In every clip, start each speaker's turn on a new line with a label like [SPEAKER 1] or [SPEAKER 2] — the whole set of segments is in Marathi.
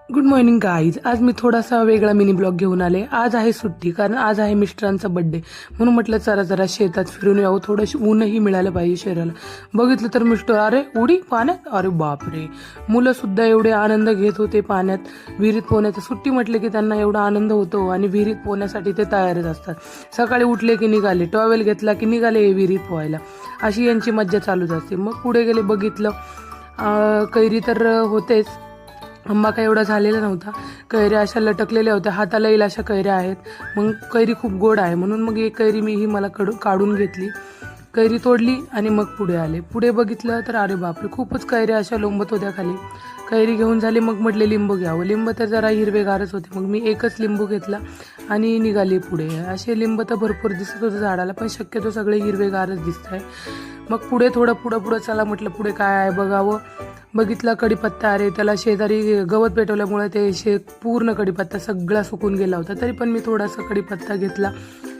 [SPEAKER 1] Good morning guys. आज मी थोडासा वेगळा मिनी ब्लॉग घेऊन आले. आज आहे सुट्टी, कारण आज आहे मिस्टरांचा बर्थडे. म्हणून म्हटलं चला जरा शेतात फिरून यावं, थोडंसं ऊनही मिळालं पाहिजे शरीराला. बघितलं तर मिस्टर अरे उडी पाण्यात, अरे बापरे. मुलं सुद्धा एवढे आनंद घेत होते पाण्यात, विहिरीत पोहण्याचा. सुट्टी म्हटलं की त्यांना एवढा आनंद होतो आणि विहिरीत पोहण्यासाठी ते तयारच असतात. सकाळी उठले की निघाले, टॉवेल घेतला की निघाले विहिरीत पोहायला. अशी यांची मज्जा चालूच असते. मग पुढे गेले, बघितलं कैरी तर होतेच, आंबा काही एवढा झालेला नव्हता. कैऱ्या अशा लटकलेल्या होत्या, हाताला येईल अशा कैऱ्या आहेत. मग कैरी खूप गोड आहे म्हणून मग एक कैरी मी ही मला काढून घेतली, कैरी तोडली आणि मग पुढे आले. पुढे बघितलं तर अरे बापरे, खूपच कैऱ्या अशा लोंबत होत्या खाली. कैरी घेऊन झाली, मग म्हटले लिंबू घ्यावं. लिंब तर जरा हिरवेगारच होते, मग मी एकच लिंबू घेतला आणि निघाली पुढे. असे लिंब तर भरपूर दिसत होते झाडाला, पण शक्यतो सगळे हिरवेगारच दिसत आहे. मग पुढे थोडं पुढं चला म्हटलं, पुढे काय आहे बघावं. बघितला कडीपत्ता, अरे त्याला शेजारी गवत पेटवल्यामुळे ते पूर्ण कडीपत्ता सगळा सुकून गेला होता. तरी पण मी थोडासा कडीपत्ता घेतला,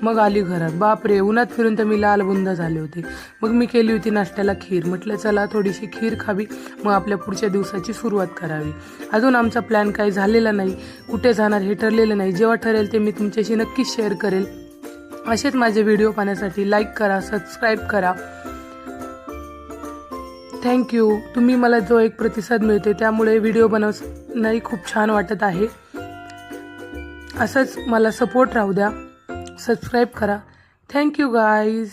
[SPEAKER 1] मग आली घरात. बापरे, उन्हात फिरून तर मी लालबुंद झाले होते. मग मी केली होती नाश्त्याला खीर. म्हटलं चला थोडीशी खीर खावी, मग आपल्या पुढच्या दिवसाची सुरुवात करावी. अजून आमचा प्लॅन काही झालेला नाही, कुठे जाणार हे ठरलेलं नाही. जेव्हा ठरेल ते मी तुमच्याशी नक्कीच शेअर करेल. असेच माझे व्हिडिओ पाहण्यासाठी लाईक करा, सबस्क्राईब करा. थँक्यू. तुम्ही मला जो एक प्रतिसाद मिळते त्यामुळे व्हिडिओ बनवण्याही खूप छान वाटत आहे. असंच मला सपोर्ट राहू द्या, सबस्क्राईब करा. Thank you guys.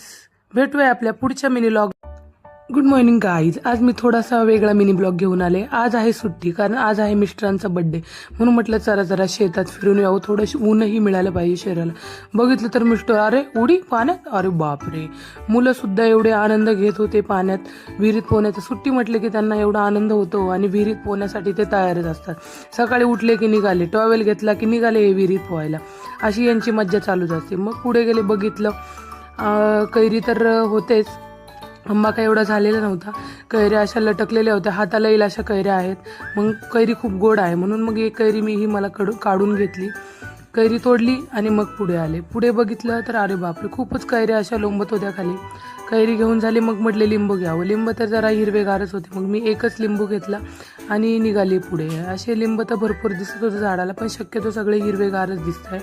[SPEAKER 1] भेटूया आपल्या पुढच्या mini blog. Good morning guys. आज मी थोडासा वेगळा मिनी ब्लॉग घेऊन आले. आज आहे सुट्टी, कारण आज आहे मिस्टरांचा बर्थडे. म्हणून म्हटलं चला जरा शेतात फिरून यावं, थोडंसं ऊनही मिळालं पाहिजे शरीराला. बघितलं तर मिस्टर अरे उडी पाण्यात, अरे बापरे. मुलं सुद्धा एवढे आनंद घेत होते पाण्यात, विहिरीत पोहण्याचा. सुट्टी म्हटलं की त्यांना एवढा आनंद होतो आणि विहिरीत पोहण्यासाठी ते तयारच असतात. सकाळी उठले की निघाले, टॉवेल घेतला की निघाले विहिरीत पोहायला. अशी यांची मज्जा चालूच असते. मग पुढे गेले, बघितलं कैरी तर होतेच, आंबा काही एवढा झालेला नव्हता. कैऱ्या अशा लटकलेल्या होत्या, हाताला येईल अशा कैऱ्या आहेत. मग कैरी खूप गोड आहे म्हणून मग एक कैरी मी ही मला काढून घेतली, कैरी तोडली आणि मग पुढे आले. पुढे बघितलं तर अरे बापरे, खूपच कैऱ्या अशा लोंबत होत्या खाली. कैरी घेऊन झाली, मग म्हटले लिंबू घ्यावं. लिंब तर जरा हिरवेगारच होते, मग मी एकच लिंबू घेतला आणि निघाली पुढे. असे लिंब तर भरपूर दिसत होते झाडाला, पण शक्यतो सगळे हिरवेगारच दिसत आहे.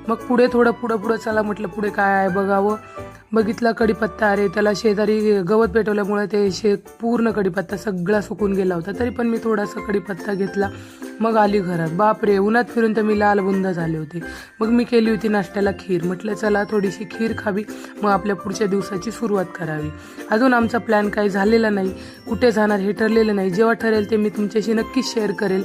[SPEAKER 1] मग पुढे थोडं पुढं चला म्हटलं, पुढे काय आहे बघावं. बघितला कडीपत्ता, अरे त्याला शेजारी गवत पेटवल्यामुळे ते पूर्ण कडीपत्ता सगळा सुकून गेला होता. तरी पण मी थोडासा कडीपत्ता घेतला, मग आली घरात. बापरे, उन्हात फिरून तर मी लालबुंद झाले होते. मग मी केली होती नाश्त्याला खीर. म्हटलं चला थोडीशी खीर खावी, मग आपल्या पुढच्या दिवसाची सुरुवात करावी. अजून आमचा प्लॅन काही झालेला नाही, कुठे जाणार हे ठरलेलं नाही. जेव्हा ठरेल ते मी तुमच्याशी नक्कीच शेअर करेल.